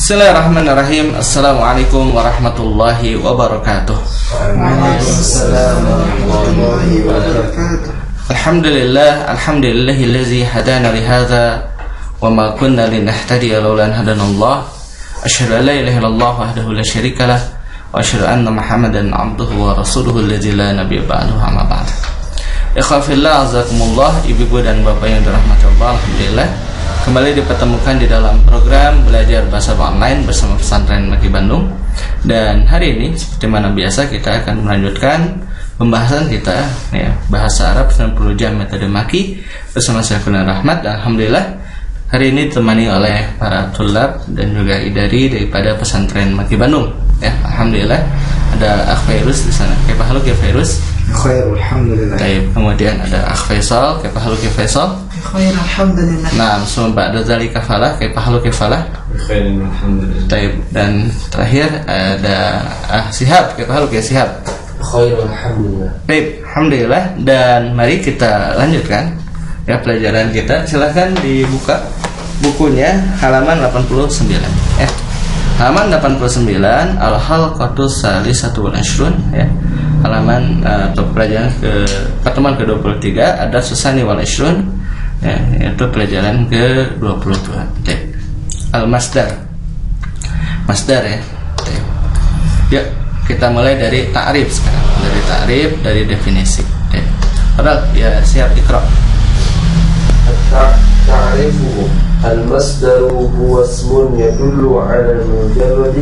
Bismillahirrahmanirrahim. Assalamualaikum warahmatullahi wabarakatuh. Waalaikumsalam warahmatullahi wabarakatuh. Alhamdulillahillazi hadana lihadza wa ma kunna linahtadiya laula an hadanallah. Asyhadu an la ilaha illallah wahdahu la syarikalah wa asyhadu anna Muhammadan abduhu wa rasuluhu allazi la nabiyya ba'dahu amma ba'd. Ikhwafillah azakumullah, ibu-ibu dan bapak yang dirahmati Allah, alhamdulillah kembali dipertemukan di dalam program belajar bahasa online bersama Pesantren Maki Bandung. Dan hari ini seperti mana biasa kita akan melanjutkan pembahasan kita ya, bahasa Arab 90 jam metode Maki bersama saya Kurniawan Rahmat. Dan alhamdulillah hari ini ditemani oleh para tulab dan juga idari daripada Pesantren Maki Bandung ya. Alhamdulillah ada Akh Fairuz di sana. Kaifa haluk ya Fairuz? Khair alhamdulillah. Baik, kemudian ada Akh Faisal. Kaifa haluk ya Faisal? Khair alhamdulillah. Nah, semua ba'da zalika falah. Kaifa haluk ya Falah? Khair alhamdulillah. Baik, dan terakhir ada Sihab. Kaifa haluk ya Sihab? Khair alhamdulillah. Baik, alhamdulillah. Dan mari kita lanjutkan ya pelajaran kita. Silahkan dibuka bukunya halaman 89 ya. Halaman 89 Al-Halqatus Salisatu wal Ashrun ya. Halaman pelajaran pertemuan ke-23 ada Susani wal Ashrun ya, yaitu pelajaran ke-22. Al-Masdar. Masdar ya. Ya, kita mulai dari ta'rif sekarang. Dari ta'rif, dari definisi. Padahal ya siap Iqra. Ta'rifu al-masdaru huwa ismun yadullu 'ala al-mujarrad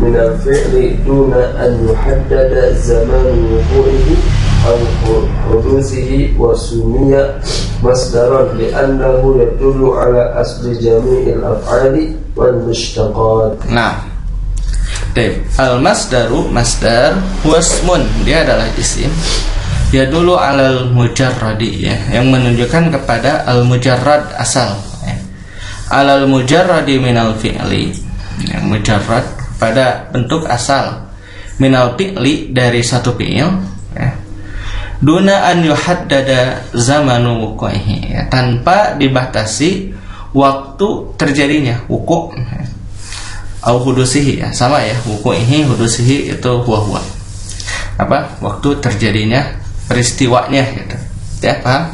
min al-fi'li duna an yuhaddada zaman wuqu'ihi aw hudusihi wa sumiya masdaran li'annahu yadullu 'ala asli jami'il af'ali wal mushtaqat. Nah, al-masdaru, masdar huwa ismun, dia adalah isim ya dulu alal mujarradi ya, yang menunjukkan kepada al mujarrad asal ya. Alal mujarradi minal fi'li, yang mujarrad pada bentuk asal minal fi'li dari satu fi'il ya. Duna an yuhaddada zamanu wuqu'ihi ya, tanpa dibatasi waktu terjadinya wuku' ya. Au hudusihi ya, sama ya, wuqu'ihi hudusihi itu huwa apa? Waktu terjadinya peristiwanya gitu. Ya, paham?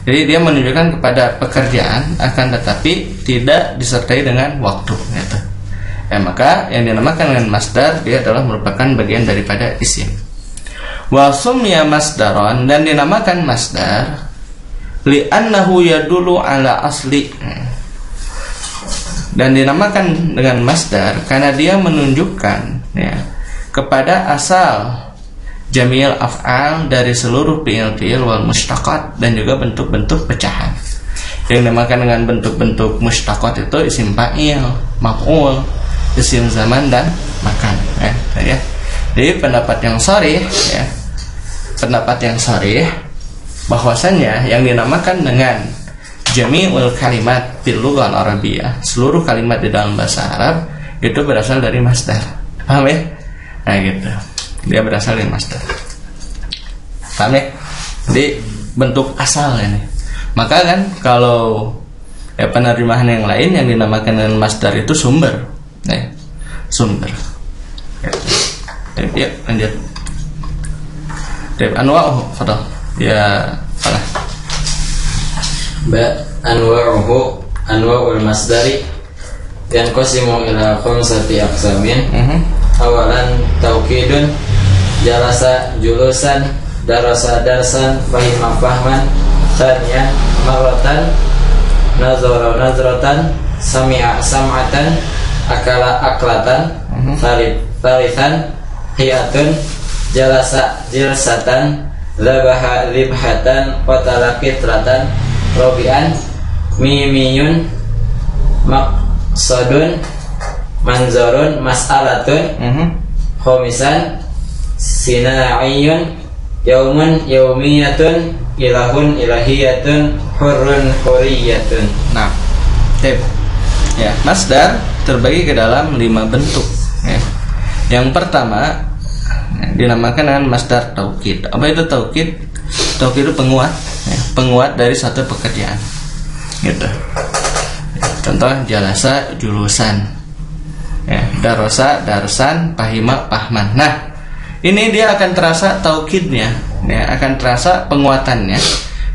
Jadi dia menunjukkan kepada pekerjaan akan tetapi tidak disertai dengan waktu gitu. Ya, maka yang dinamakan dengan masdar dia adalah merupakan bagian daripada isim. Wa sumya masdaron, dan dinamakan masdar li'annahu yadullu ala asli. Dan dinamakan dengan masdar karena dia menunjukkan ya kepada asal Jamil af'al dari seluruh fi'il-fi'il wal mushtaqat, dan juga bentuk-bentuk pecahan. Yang dinamakan dengan bentuk-bentuk mushtaqat itu isim fa'il, maf'ul, isim zaman dan makan ya. Jadi pendapat yang sharih ya, pendapat yang sharih bahwasannya yang dinamakan dengan jami'ul kalimat fil lughah al-arabiyyah, seluruh kalimat di dalam bahasa Arab itu berasal dari masdar. Paham ya? Nah gitu. Dia berasal dari masdar. Paham ya? Di bentuk asal ini. Maka kan kalau ya penerimaan yang lain yang dinamakan dengan masdar itu sumber ya. Sumber ya, lanjut. Anwa'uhu fadal. Ya salah. Anwa'uhu anwa'ul masdari yanqasimu ila khamsati aqsamin. Awalan taukidun, jalasa julusan, darasa darsan, fahima fahman, tsaniya marratan, nazara nazratan, sami'a sam'atan, akala aklatan, thalithan hiyatun, jalasa jilsatan, dzabaha dzibhatan, qatala qitlatan, rabi'an mimiyun, maqsadun, manzarun, mas'alatun, khomisan sina'iyun, yaumun yaumiyatun, ilahun ilahiyatun, hurrun huriyatun. Nah, ya, masdar terbagi ke dalam 5 bentuk ya. Yang pertama dinamakan dengan masdar taukid. Apa itu taukid? Taukid itu penguat ya, penguat dari satu pekerjaan gitu. Contoh jalasa julusan Ya, darosa, darsan, fahima, fahman. Nah, ini dia akan terasa taukidnya, ya, akan terasa penguatannya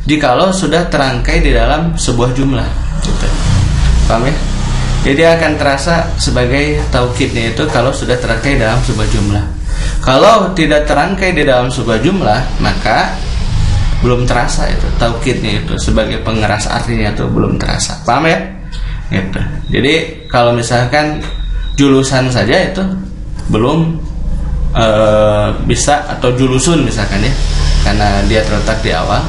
jikalau sudah terangkai di dalam sebuah jumlah. Gitu. Paham ya? Jadi akan terasa sebagai taukidnya itu kalau sudah terangkai dalam sebuah jumlah. Kalau tidak terangkai di dalam sebuah jumlah, maka belum terasa itu taukidnya itu sebagai pengeras artinya itu belum terasa. Paham ya? Gitu. Jadi kalau misalkan julusan saja itu belum bisa, atau julusun misalkan ya, karena dia terletak di awal,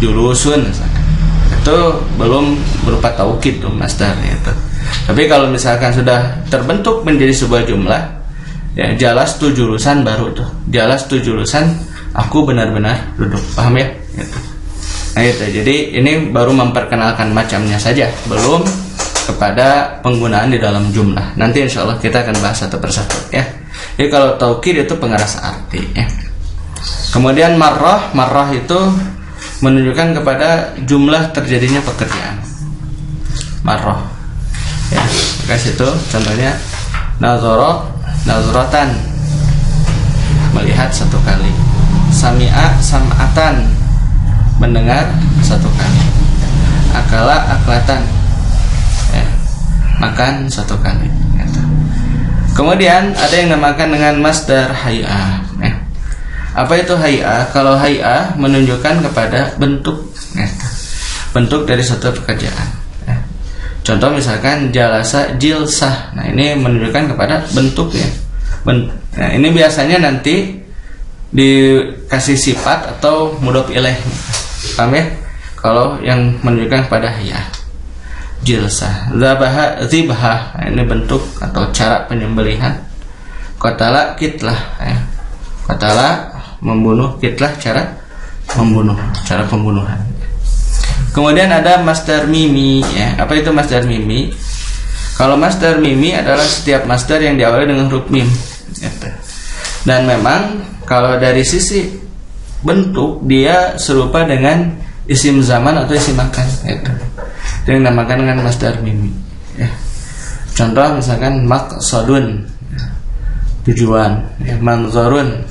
julusun misalkan, itu belum berupa taukid tuh masdarnya itu. Tapi kalau misalkan sudah terbentuk menjadi sebuah jumlah, ya jalas tuh julusan baru tuh, jalas tuh julusan aku benar-benar duduk. Paham ya? Gitu. Nah itu, jadi ini baru memperkenalkan macamnya saja, belum kepada penggunaan di dalam jumlah. Nanti insya Allah kita akan bahas satu persatu ya. Jadi kalau taukid itu pengeras arti ya. Kemudian marrah itu menunjukkan kepada jumlah terjadinya pekerjaan. Marrah ya, kasih itu contohnya nazaratan, melihat satu kali. Sami'a sam'atan, mendengar satu kali. Akala aklatan, ya, makan satu kali gitu. Kemudian ada yang namakan dengan masdar hay'ah ya. Apa itu hay'ah? Kalau hay'ah menunjukkan kepada bentuk ya, bentuk dari suatu pekerjaan ya. Contoh misalkan jalasa jilsah. Nah ini menunjukkan kepada bentuk ya. Nah, ini biasanya nanti dikasih sifat atau mudhof ilaih. Paham ya? Kalau yang menunjukkan kepada hay'ah, jilsah, zabaha, zibha, ini bentuk atau cara penyembelihan. Qatala, kitlah ya. Qatala, membunuh, kitlah, cara membunuh, cara pembunuhan. Kemudian ada masdar mimi ya. Apa itu masdar mimi? Kalau masdar mimi adalah setiap masdar yang diawali dengan huruf mim gitu. Dan memang kalau dari sisi bentuk dia serupa dengan isim zaman atau isim makan gitu. Itu yang dinamakan dengan masdar mimi ya. Contoh misalkan maqsadun ya, tujuan ya, manzarun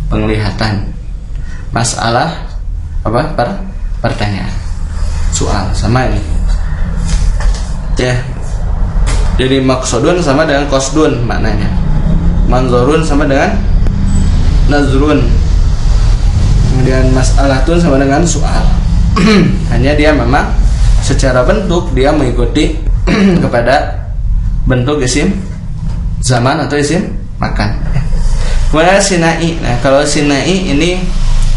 penglihatan, masalah apa? Pertanyaan, soal, sama ini ya. Jadi maqsadun sama dengan qasdun maknanya, manzarun sama dengan nazrun, kemudian mas'alatun sama dengan soal. Hanya dia memang secara bentuk dia mengikuti kepada bentuk isim zaman atau isim makan. Kemudian sinai. Nah kalau sinai ini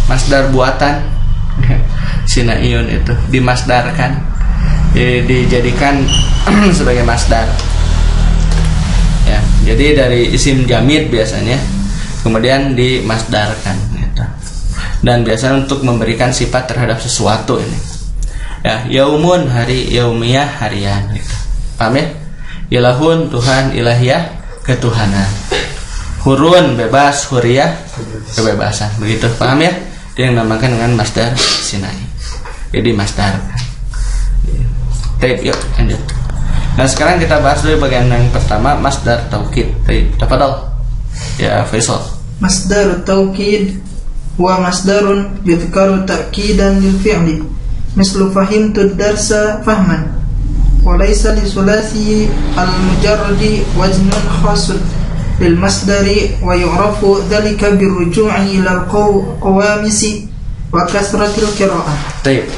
masdar buatan. Sinaiun itu dimasdarkan, dijadikan sebagai masdar. Ya, jadi dari isim jamid biasanya kemudian dimasdarkan gitu. Dan biasanya untuk memberikan sifat terhadap sesuatu ini ya, yaumun hari, yaumiyah harian gitu. Paham ya? Ilahun Tuhan, ilahiyah ketuhanan. Hurun bebas, huriyah kebebasan. Begitu, paham ya? Dia yang namakan dengan masdar sinai. Jadi masdar. Baik, yuk lanjut. Nah sekarang kita bahas dulu bagian yang pertama, masdar taukid. Baik, tafadhal ya Faisal. Masdar taukid wa masdarun yudhkaru ta'kidan lil fi'li mislu fahimtu ad-darsa fahman wa laysa li sulasi al-mujarradi wajnun khasun lil masdari wa yu'rafu dhalika birruju'i ila al-qawamisi wa kasratil qira'ah. Baik.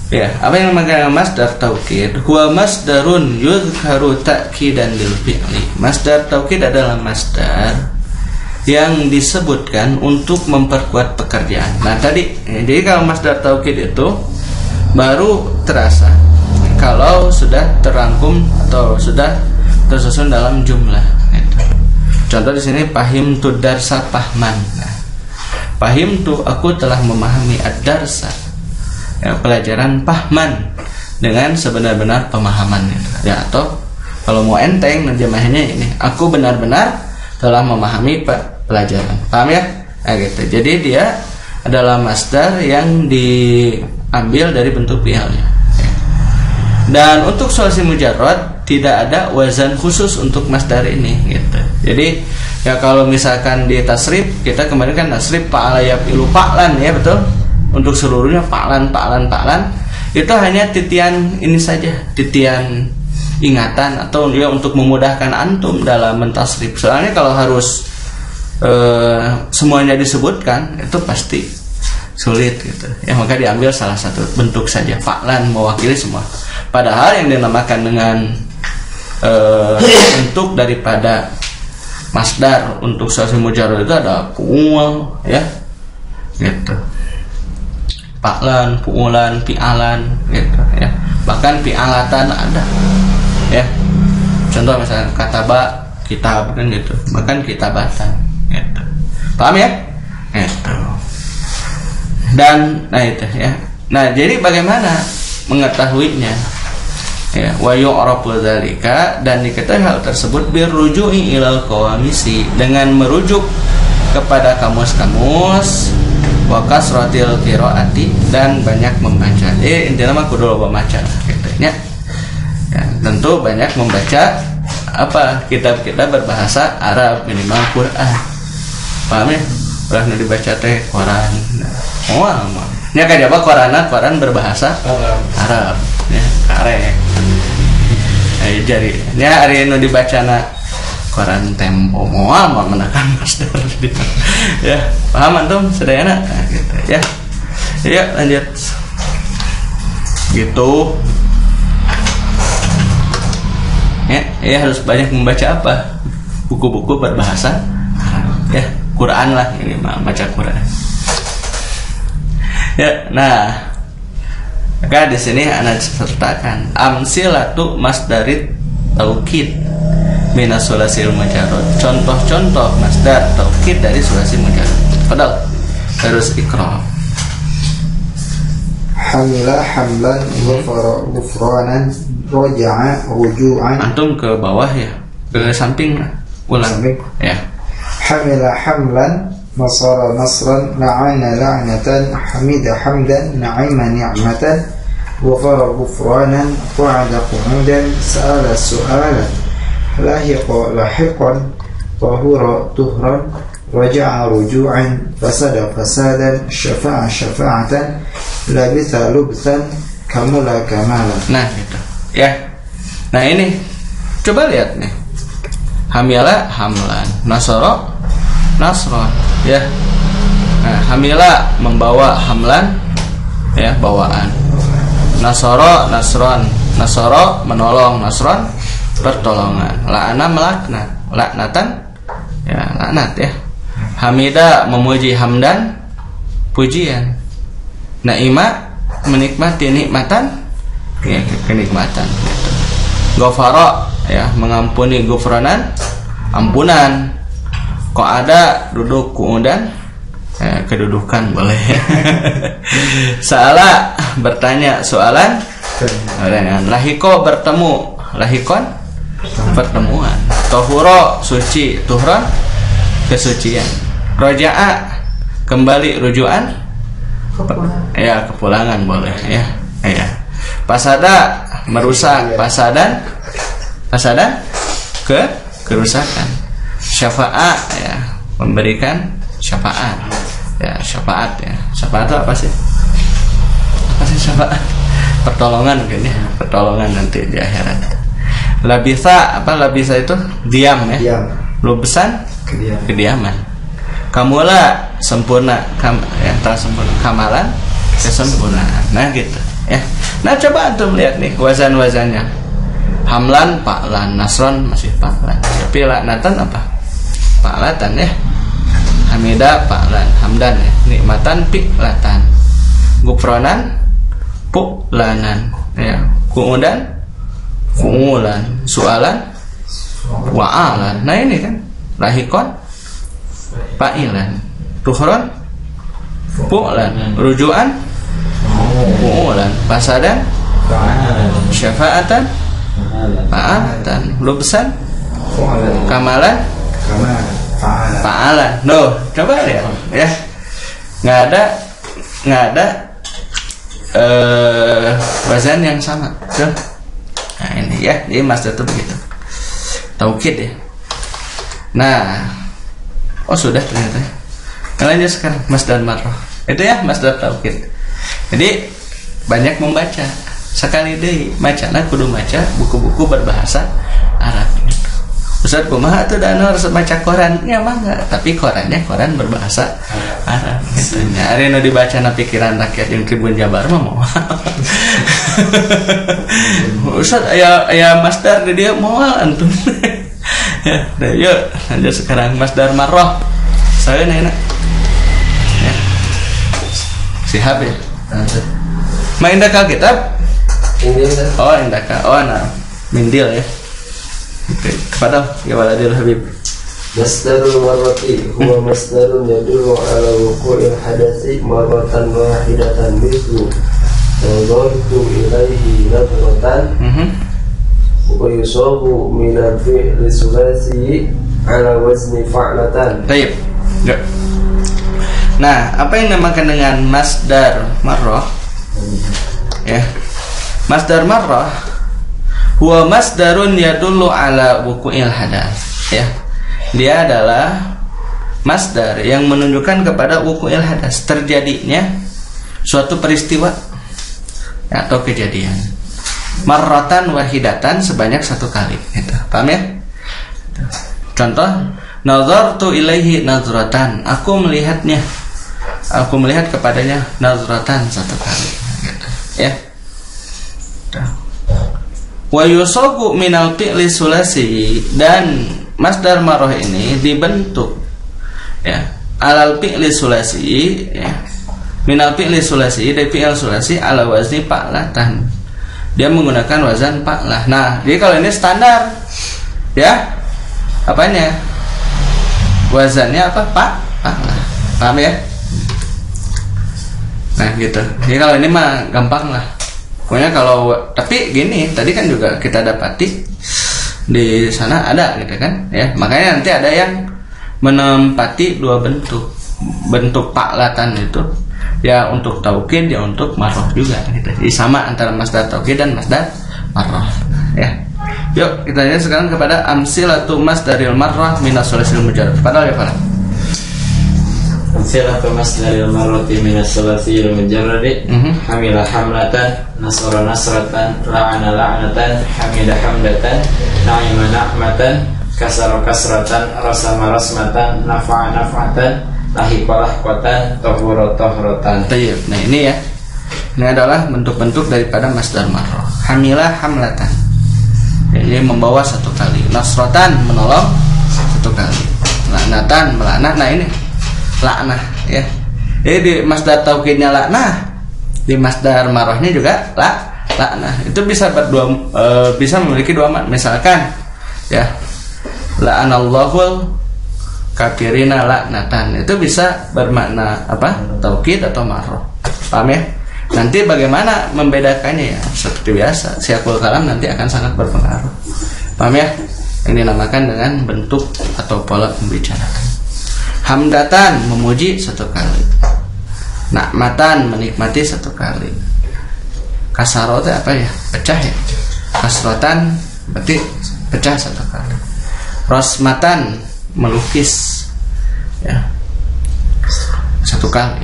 Ya, apa yang dinamakan masdar taukid? Huwa masdarun yudhkaru ta'kidan lil fi'li. Masdar taukid adalah masdar yang disebutkan untuk memperkuat pekerjaan. Nah tadi, jadi kalau masdar taukid itu baru terasa kalau sudah terangkum atau sudah tersusun dalam jumlah. Contoh di sini pahim tu darsa pahman. Nah, pahim tu aku telah memahami ad-darsa ya, pelajaran pahman dengan sebenar-benar pemahaman ya. Atau kalau mau enteng menjemahnya ini, aku benar-benar telah memahami pelajaran. Paham ya? Nah, gitu. Jadi dia adalah masdar yang diambil dari bentuk fi'ilnya. Dan untuk sulasi mujarrad tidak ada wazan khusus untuk masdar ini gitu. Jadi ya kalau misalkan di tasrif, kita kemarin kan tasrif fa'ala yaf'ilu fa'lan ya, betul. Untuk seluruhnya fa'lan itu hanya titian ini saja, titian ingatan atau ya untuk memudahkan antum dalam mentasrif. Soalnya kalau harus semuanya disebutkan itu pasti sulit gitu ya, maka diambil salah satu bentuk saja, fa'lan mewakili semua. Padahal yang dinamakan dengan bentuk daripada masdar untuk sulasi mujarrad itu ada fu'ul ya gitu, fa'lan, fu'ulan, fi'alan gitu ya, bahkan fi'alatan ada ya. Contoh misalnya kataba, kitab kan gitu, bahkan kitabatan gitu. Paham ya? Gitu. Dan nah itu ya. Nah, jadi bagaimana mengetahuinya? Ya, wa yu'rafu dzalika, dan diketahui hal tersebut birruju'i ilal qawamisi, dengan merujuk kepada kamus-kamus, wa kasratil qiraati, dan banyak membaca. Intinya mah kudu loba maca gitu ya. Ya, tentu banyak membaca apa kitab-kitab berbahasa Arab, minimal Quran. Paham ya? Ulah nu dibaca teh Quran. Nya kajaba Quran berbahasa Arab. Ya, karek. Jadi nya ari nu dibacana Quran tempo moal mah menekan masdar gitu. Ya, paham antum sadayana? Nah, gitu ya. Ya, lanjut. Gitu. Ya harus banyak membaca apa? Buku-buku berbahasa Arab. Ya, Quran lah ini mah, baca Quran. Ya, nah, maka di sini anak sertakan amsilatu masdarit taukid minas sulasil mujarrad. Contoh-contoh masdar taukid dari sulasi mujarrad. Padahal harus ikra. Hamila hamlan ghufranan raja'a ruju'an. Antum ke bawah ya, ke samping ulang. Samping. Ya. Hamila hamlan nasara nasran la'ana la'natan hamida hamdan na'ima ni'matan ghafara ghufranan qa'ada qu'udan sa'ala su'alan lahiqa lahiqan tahura tuhran raja'a ruju'an fasada fasadan syafa'a syafa'atan labitha lubthan kamula kamalan. Nah gitu ya. Nah ini coba lihat nih, hamila hamlan, nasara nasron ya. Nah, hamila membawa hamlan ya, bawaan. Nasara nasron, nasara menolong, nasron pertolongan. La'ana melaknat, laknatan ya laknat ya. Hamida memuji, hamdan pujian. Naima menikmati, nikmatan ya, kenikmatan gitu. Ghafara ya mengampuni, ghufranan ampunan. Kok ada duduk kuudan ya, kedudukan boleh. Salah bertanya, soalan lahiko bertemu, lahikon pertemuan. Tohuro suci, tuhron kesucian. Roja'a kembali, rujuan ya kepulangan boleh ya. Ya. Pasada merusak, pasadan kerusakan. Syafaat ya memberikan syafaat ya, syafaat ya. Syafaat itu apa sih? Apa sih syafaat? Pertolongan mungkin ya, pertolongan nanti di akhirat. Labisa apa? Labisa itu diam ya. Diam. Lubsan kediaman. Kamula sempurna, ya telah sempurna. Kamalan kesempurnaan. Nah gitu ya. Nah coba antum lihat nih wazan-wazannya. Hamlan fa'lan, nasron masih fa'lan. Tapi laknatan apa? Fa'latan ya. Hamida fa'lan, hamdan ya. Nikmatan fi'latan. Gufronan fu'lanan ya. Ku'udan fu'ulan, su'alan wa'alan. Nah ini kan lahikon fa'ilan, tuhron fu'lan, rujuan fu'ulan, pasadan syafa'atan fa'alatan, lubsan kamalan fa'alan. No, coba lihat ya. Nggak ada wazan yang sama. Tuh. Nah ini ya. Jadi masdar itu begitu. Taukid ya. Nah, sudah ternyata. Lanjut sekarang masdar marrah. Itu ya masdar taukid. Jadi banyak membaca. Sekali deh macana kudu maca buku-buku berbahasa Arab. Ustaz kumaha tuh dana harus baca koran? Ya mah enggak, tapi korannya koran berbahasa Arab gitu nya. Ari nu dibaca na pikiran rakyat yang Tribun Jabar mah moal. Ustaz aya masdar di dia moal antum. Ya, yuk lanjut sekarang masdar marrah. Saya nanya. Ya. Siap ya. Main indaka kitab? Indaka. Nah, mindil ya. Oke, kepada ya waladil habib. Masdarul marrati huwa masdarun yadullu ala wuqu'il hadathi marratan wahidatan mithlu nadartu ilaihi nadratan wa yusabu min al-fi'li sulasi ala wazni fa'latan. Baik. Ya. Nah, apa yang dinamakan dengan masdar marrah? Ya. Masdar marrah huwa masdarun yadullu ala wuqu'il hadath. Ya. Dia adalah masdar yang menunjukkan kepada wuqu'il hadath, terjadinya suatu peristiwa atau kejadian. Marratan wahidatan, sebanyak satu kali gitu. Paham ya? Contoh, nazartu ilaihi nazratan, aku melihat kepadanya nazratan, satu kali gitu. Ya. Wa yusabu minal fi'li sulasi, dan masdar marrah ini dibentuk ya alal fi'li sulasi ya, minal fi'li sulasi, dari fi'il sulasi ala wazni fa'latan, dia menggunakan wazan fa'lah. Nah, jadi kalau ini standar ya, apanya wazannya apa? Fa'lah. Paham ya? Nah gitu. Jadi kalau ini mah gampang lah. Pokoknya kalau, tapi gini, tadi kan juga kita dapati di sana ada gitu kan ya. Makanya nanti ada yang menempati dua bentuk fa'latan itu ya, untuk taukid ya untuk marrah juga gitu. Jadi sama antara masdar taukid dan masdar marrah ya. Yuk kita lihat sekarang kepada amsilatu masdaril marrah minas sulasil mujarrad. Padahal ya Pak. Amsilatu masdaril marrati minas sulasil mujarrad. Hamila hamlatan, nasara nasratan, la'ana la'natan, hamida hamdatan, na'ima na'matan, kasara kasratan, rasama rasmatan, nafa'a naf'atan, lahikolah kotan, tohuro tohrotan. Nah ini ya, ini adalah bentuk-bentuk daripada masdar marrah. Hamilah hamlatan, jadi membawa satu kali. Nasrotan, menolong satu kali. Laknatan, melaknat. Nah ini laknah ya. Jadi di masdar taukidnya laknah, di masdar marrahnya juga laknah. Itu bisa bisa memiliki dua makna. Misalkan ya, la'anallahul kafirina laknatan, itu bisa bermakna apa? Taukid atau marrah. Paham ya? Nanti bagaimana membedakannya ya? Seperti biasa, siyaqul kalam nanti akan sangat berpengaruh. Paham ya? Yang dinamakan dengan bentuk atau pola pembicaraan. Hamdatan, memuji satu kali. Nakmatan, menikmati satu kali. Kasarot apa ya? Pecah ya. Kasrotan berarti pecah satu kali. Rosmatan, melukis ya, satu kali.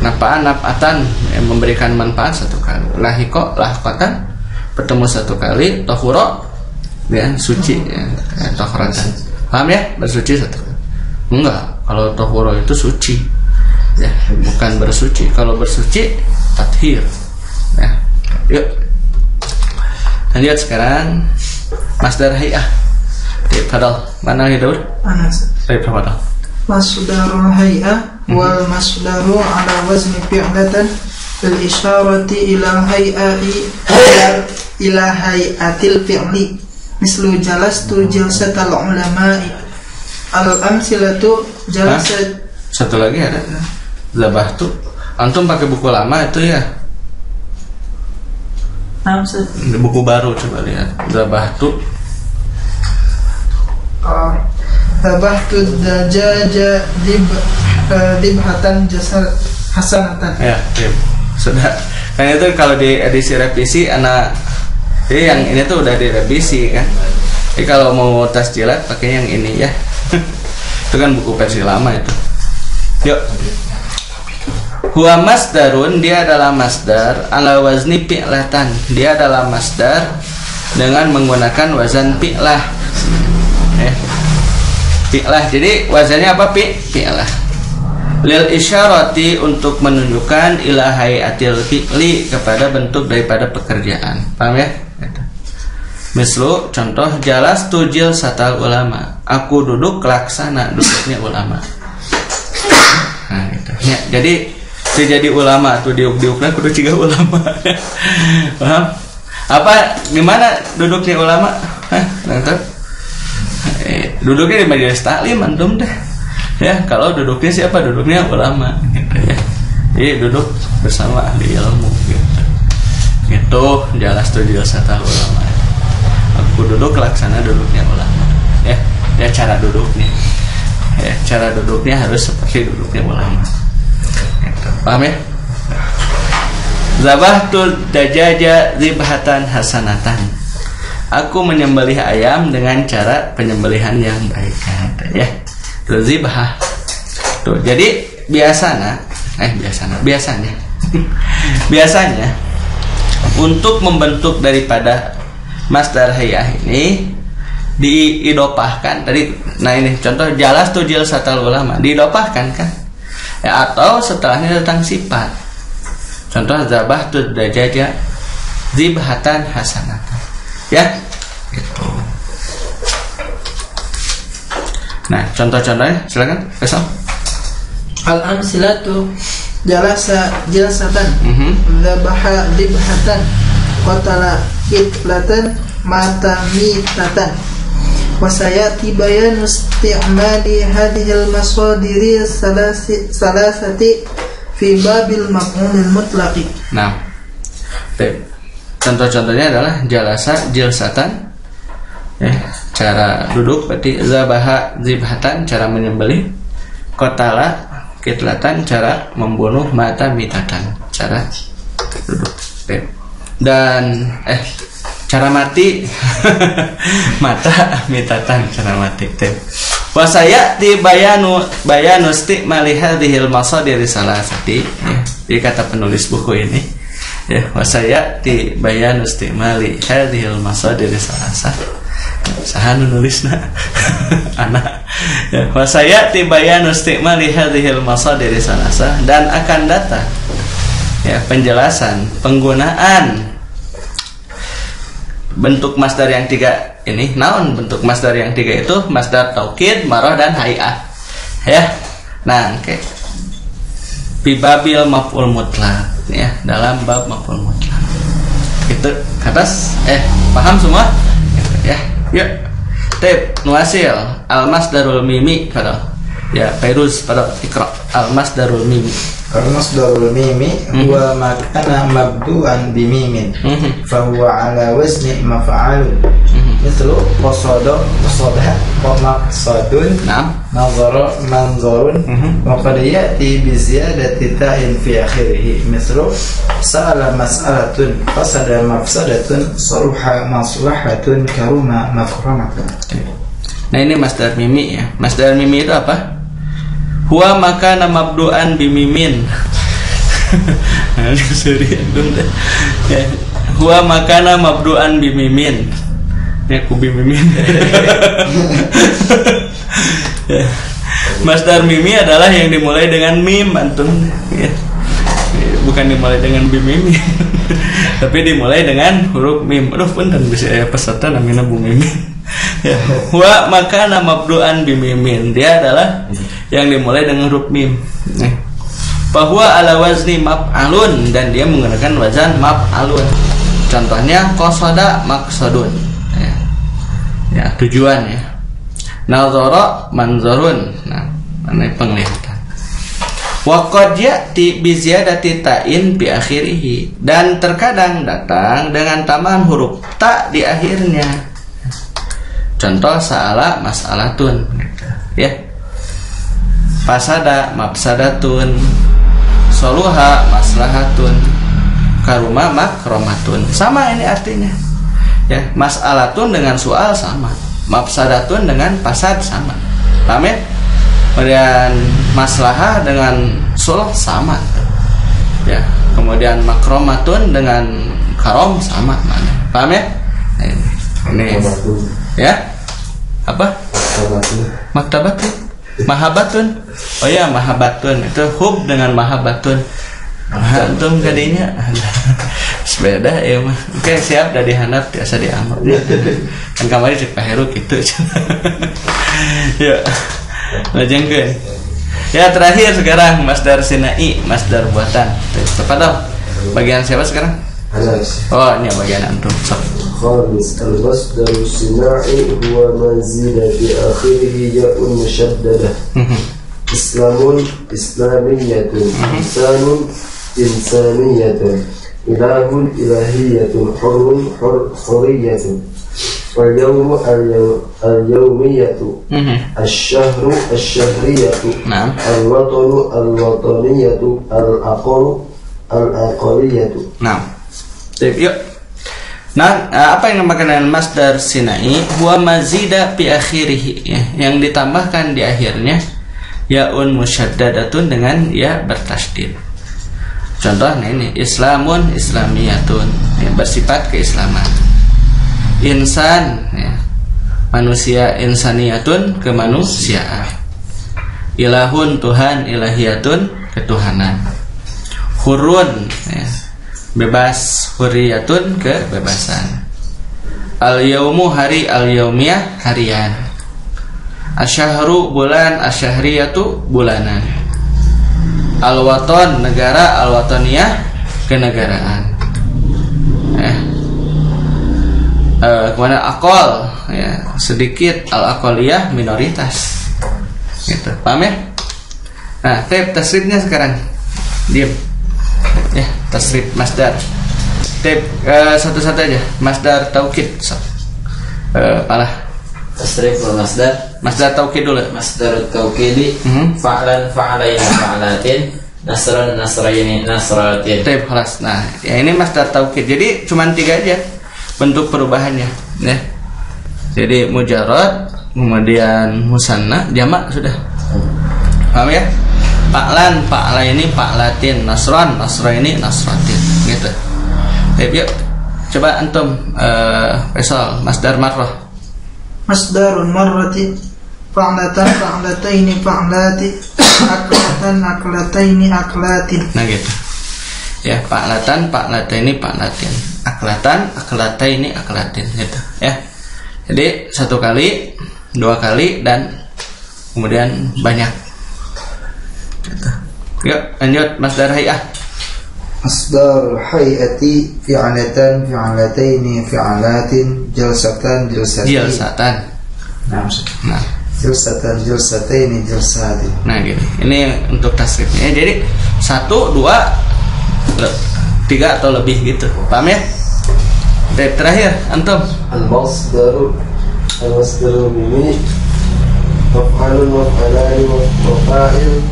Nafa'an naf'atan, yang memberikan manfaat satu kali. Lahiko lahkotan, bertemu satu kali. Tohuro ya, suci ya, tohrotan. Paham ya? Bersuci satu kali. Enggak, kalau tohuro itu suci ya, bukan bersuci. Kalau bersuci tathir ya. Yuk lanjut sekarang masdar hay'ah. Padahal mana itu? Anas. Padahal. Masdarul hay'ah wal masdaru ala wazni fi'latan bil isyarati ila hay'ai ila hay'atil fi'li mislu jalastu jalsatal ulama'i al amsilatu jalasat. Satu lagi ada zabahtu. Antum pakai buku lama itu ya? Buku baru coba lihat. Zabahtu. Zabahtu dajaja dibhatan jasar hasanatan. Ya, sudah. Karena itu kalau di edisi revisi anak Jadi yang ini tuh udah direvisi kan. Jadi kalau mau tasjilat pakai yang ini ya. Itu kan buku versi lama itu. Yuk. Huwa masdarun, dia adalah masdar ala wazni fi'latan. Dia adalah masdar dengan menggunakan wazan fi'lah. Fi'lah. Jadi wazannya apa? Fi'lah. Lil isyarati, untuk menunjukkan ila hayatil fi'li, kepada bentuk daripada pekerjaan. Paham ya? Mislu, contoh, jalas tujil satal ulama, aku duduk laksana duduknya ulama. Nah, gitu. Ya, jadi ulama tuh diuk-diuknya kudu ciga ulama. Paham? Apa gimana duduknya ulama? Nanti duduknya di majelis taklim antum deh. Ya, kalau duduknya siapa? Duduknya ulama gitu ya. Jadi duduk bersama ahli ilmu gitu. Gitu, jalas tujil satal ulama. Aku duduk laksana duduknya ulama. Ya cara duduknya. Ya, cara duduknya harus seperti duduknya ulama. Gitu. Paham ya? Zabahtul dajaja zibhatan hasanatan. Aku menyembelih ayam dengan cara penyembelihan yang baik. Ya. Tuh zibhah. Tuh, jadi biasanya untuk membentuk daripada masdar hayah ini diidopahkan tadi. Nah ini contoh, jalas tujil satal ulama, diidopahkan kan ya, atau setelahnya datang sifat. Contoh, zabah tud dajaja zibhatan hasanatan ya gitu. Nah contoh-contohnya silakan besok. Al-amsilatu jalasa jalsatan, zabaha zibhatan, qatala itlatan, mata mitatan. Wasayati bayanu isti'mali hadhil masadiri salasati fi babil maf'ulil mutlaqi. Nah, contoh-contohnya adalah jalasa jilsatan ya, cara duduk, berarti zabaha zibhatan, cara menyembelih, qatala kitlatan, cara membunuh, mata mitatan, cara duduk. Dan cara mati mata mitatan, cara mati. Wasaya di bayanu isti'mali hadhil masadir salasati ya. Jadi kata penulis buku ini ya, wasaya di bayanu isti'mali hadhil masadir salasah. Saha nulisna anak ya, wasaya di bayanu isti'mali hadhil masadir salasah, dan akan datang ya penjelasan penggunaan bentuk masdar yang tiga ini. Naon bentuk masdar yang tiga itu? Masdar taukid, marah, dan hay'ah ya. Nah kayak bibabil maf'ul mutlaq ya, dalam bab maf'ul mutlaq itu atas. Paham semua ya? Yuk tip nuasil al masdarul mimi pada ya Fairuz pada ikra al masdarul mimi. Al-masdarul mimi huwa ma kana mabdu'an bi mimin fa huwa ala wazni maf'alun mithlu qasada wa maqsadun nazara manzarun wa qad ya'ti bi ziyadati ta'in fi akhirih mithlu sa'ala mas'alatun qasada mafsadatun saluha maslahatun karuma maframatun. Nah ini masdar mimi ya. Masdar mimi itu apa? Huwa makana mabdu'an bimimin. Huwa makana mabdu'an bimimin. Ya ku bimimin. Masdar mimi adalah yang dimulai dengan mim antum ya. Bukan dimulai dengan bimimin. Tapi dimulai dengan huruf mim. Aduh punten bisa peserta namanya Bu Mimin. Ya, wa makana mabdu'an bimimin, dia adalah yang dimulai dengan huruf mim. Bahwa ala wazni maf'alun, dan dia menggunakan wazan maf'alun. Contohnya qasada maqsadun ya, tujuan ya. Nazara manzarun, nah mana penglihatan. Wa qad ya'ti bi ziyadati ta'in bi akhirih, dan terkadang datang dengan tambahan huruf ta di akhirnya. Contoh sa'ala mas'alatun gitu, ya. Fasada mafsadatun, soluha maslahatun, karuma makromatun. Sama ini artinya. Ya, mas'alatun dengan soal sama, mafsadatun dengan fasad sama. Paham ya? Kemudian maslahah dengan sulh sama. Ya, kemudian makromatun dengan karom sama mana. Paham ya? Ini ya. Apa? Maktabatun. Mahabatun. Oh ya, mahabatun itu hub dengan mahabatun. Antum kadinya sepeda ya mah. Oke, siap dari handap biasa diamal. Kan kamari di Paheru gitu. Ya. Lajengkeun. Ya, terakhir sekarang masdar sinai, masdar buatan. Cepat dong. Bagian siapa sekarang? Oh, ini bagian antum. Khamis al-masdaru sinai huwa manzila fi akhirih ya'un musydadadah. Islamun islamiyatun, insanun insaniyatun, ilahun ilahiyatun, hurrun hurriyatun, wal yawmu al-yawmiyatu, ash-shahru ash-shahriyatu, al-watanu al-wataniyatu, al-aqalu al-aqaliyatu. Yuk. Nah, apa yang dinamakan dengan masdar sinai? Huwa mazida fi akhirih, ya, yang ditambahkan di akhirnya yaun musyaddadatun dengan ya bertasydid. Contohnya ini islamun islamiyatun, ya, bersifat keislaman. Insan, ya, manusia, insaniyatun kemanusiaan. Ilahun Tuhan, ilahiyatun ketuhanan. Hurun, ya, bebas, huriyatun kebebasan. Al-yaumu hari, al-yaumiyah harian. Asyahru bulan, asyahriyatu bulanan. Al-waton negara, al-wataniyah kenegaraan. Kemudian akol, ya, sedikit, al-akoliyah minoritas. Gitu, paham ya? Nah, tasrifnya sekarang. Diam. Ya, tasrif masdar. Satu-satu aja. Masdar taukid. Palah. Tasrif wa masdar. Masdar taukid dulu. Masdar taukidi fa'lan fa'alaini fa'alatin, nasran nasraini nasratin. Taib kelas. Nah, ya ini masdar taukid. Jadi cuman 3 aja bentuk perubahannya, ya. Jadi mujarrad, kemudian musanna, jamak sudah. Paham ya? Fa'lan fa'alaini fa'alatin, nasran nasraini nasratin, gitu. Yuk, coba antum Faisal, masdar marrah. Masdarun marrati fa'latan fa'lataini fa'lati aklatan aklataini aklatin. Nah gitu. Ya, fa'latan fa'lataini fa'latin, aklatan aklataini aklatin, gitu ya. Jadi 1 kali, 2 kali, dan kemudian banyak. Gitu. Yuk, lanjut masdar hay'ah. Masdar hay'ati fi'alatan fi'alataini fi'alatin jalsatan jalsatin. Jalsatan. Nah, Nah, jalsatan jalsataini jalsatin. nah gini. Ini untuk tasrifnya. Jadi 1, 2, 3 atau lebih gitu. Paham ya? Terakhir antum. Al-masdaru mimi maf'alun maf'alani maf'il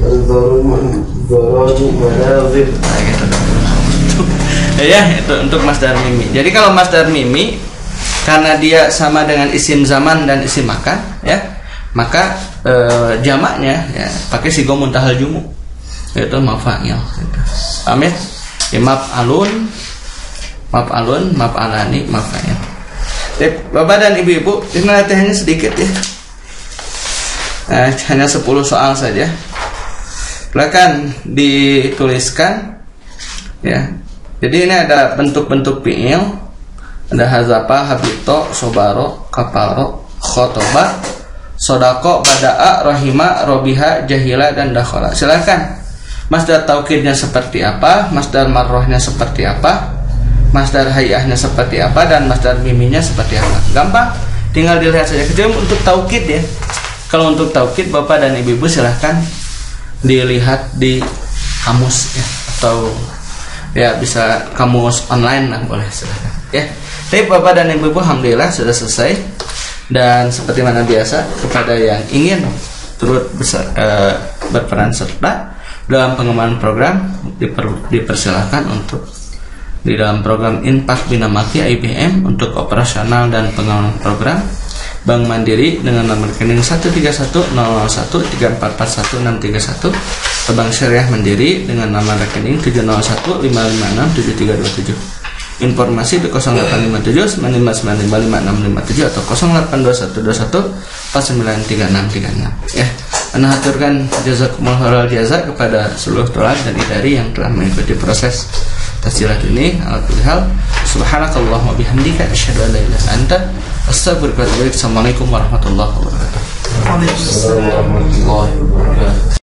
al-dharun dharaju manazil. Nah, gitu. Ya, itu untuk masdar mimi. Jadi kalau masdar mimi karena dia sama dengan isim zaman dan isim makan, ya, maka jamaknya ya pakai sigo muntahal jumu, yaitu maf'il gitu. Paham ya? Maf'alun, maf'alani, maf'il. Bapak dan ibu-ibu, ini latihannya sedikit ya. Hanya 10 soal saja. Silakan dituliskan ya. Jadi ini ada bentuk-bentuk fi'il. Ada hazafa, habito, sobaro, kaparo, khotoba, sodako, bada'a, rohima, robiha, jahila, dan dakhola. Silakan. Masdar taukidnya seperti apa, masdar marrohnya seperti apa, masdar hayahnya seperti apa, dan masdar miminya seperti apa. Gampang, tinggal dilihat saja. Kecuali untuk taukid ya. Kalau untuk taukid, bapak dan ibu-ibu silahkan dilihat di kamus ya, atau ya bisa kamus online lah, boleh silahkan ya. Tapi bapak dan ibu-ibu alhamdulillah sudah selesai. Dan seperti mana biasa, kepada yang ingin turut berperan serta dalam pengembangan program, dipersilahkan untuk di dalam program Infak Bina Maki IBM untuk operasional dan pengembangan program. Bank Mandiri dengan nomor rekening 1310013441631 atau Bank Syariah Mandiri dengan nomor rekening 70155567327. Informasi di 0857 959555657 atau 082121493636 ya. Ana haturkan jazakumullah khairal jaza kepada seluruh tulab dan idari yang telah mengikuti proses tasjilat ini. Alhamdulillah. Subhanakallahumma bihamdika asyhadu an la ilaha illa anta astaghfiruka wa atubu ilaik. Assalamualaikum warahmatullahi wabarakatuh. Waalaikumsalam. Warahmatullahi wabarakatuh.